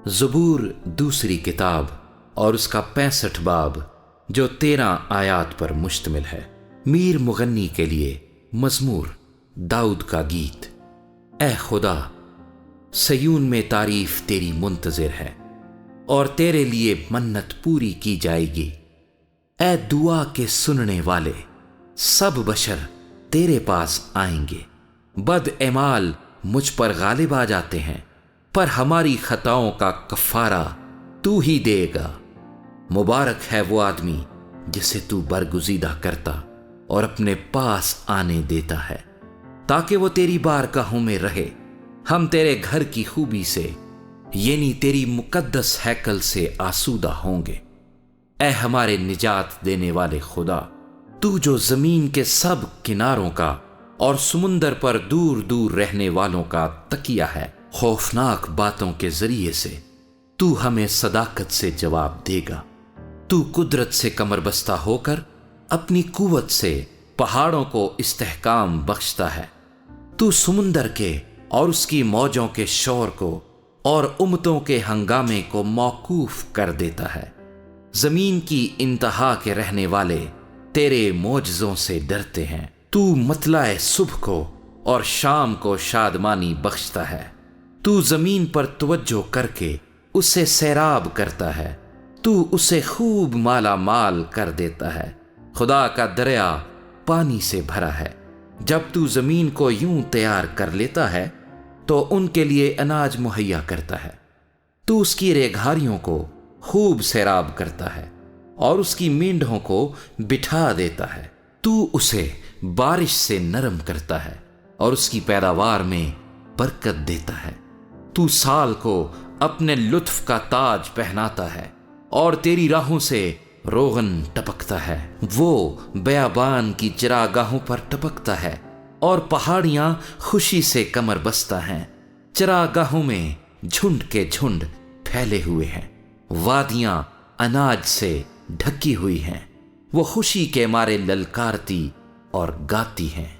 زبور دوسری کتاب اور اس کا 65 باب جو 13 آیات پر مشتمل ہے۔ میر مغنی کے لیے مزمور، داؤد کا گیت۔ اے خدا، سیون میں تعریف تیری منتظر ہے اور تیرے لیے منت پوری کی جائے گی۔ اے دعا کے سننے والے، سب بشر تیرے پاس آئیں گے۔ بد اعمال مجھ پر غالب آ جاتے ہیں، پر ہماری خطاؤں کا کفارہ تو ہی دے گا۔ مبارک ہے وہ آدمی جسے تو برگزیدہ کرتا اور اپنے پاس آنے دیتا ہے، تاکہ وہ تیری بارگاہوں میں رہے۔ ہم تیرے گھر کی خوبی سے، یعنی تیری مقدس ہیکل سے آسودہ ہوں گے۔ اے ہمارے نجات دینے والے خدا، تو جو زمین کے سب کناروں کا اور سمندر پر دور دور رہنے والوں کا تکیہ ہے، خوفناک باتوں کے ذریعے سے تو ہمیں صداقت سے جواب دے گا۔ تو قدرت سے کمر بستہ ہو کر اپنی قوت سے پہاڑوں کو استحکام بخشتا ہے۔ تو سمندر کے اور اس کی موجوں کے شور کو اور امتوں کے ہنگامے کو موقوف کر دیتا ہے۔ زمین کی انتہا کے رہنے والے تیرے معجزوں سے ڈرتے ہیں۔ تو مطلع صبح کو اور شام کو شادمانی بخشتا ہے۔ تو زمین پر توجہ کر کے اسے سیراب کرتا ہے۔ تو اسے خوب مالا مال کر دیتا ہے۔ خدا کا دریا پانی سے بھرا ہے۔ جب تو زمین کو یوں تیار کر لیتا ہے تو ان کے لیے اناج مہیا کرتا ہے۔ تو اس کی ریگھاریوں کو خوب سیراب کرتا ہے اور اس کی مینڈھوں کو بٹھا دیتا ہے۔ تو اسے بارش سے نرم کرتا ہے اور اس کی پیداوار میں برکت دیتا ہے۔ تو سال کو اپنے لطف کا تاج پہناتا ہے اور تیری راہوں سے روغن ٹپکتا ہے۔ وہ بیابان کی چراگاہوں پر ٹپکتا ہے اور پہاڑیاں خوشی سے کمر بستہ ہیں۔ چراگاہوں میں جھنڈ کے جھنڈ پھیلے ہوئے ہیں، وادیاں اناج سے ڈھکی ہوئی ہیں۔ وہ خوشی کے مارے للکارتی اور گاتی ہیں۔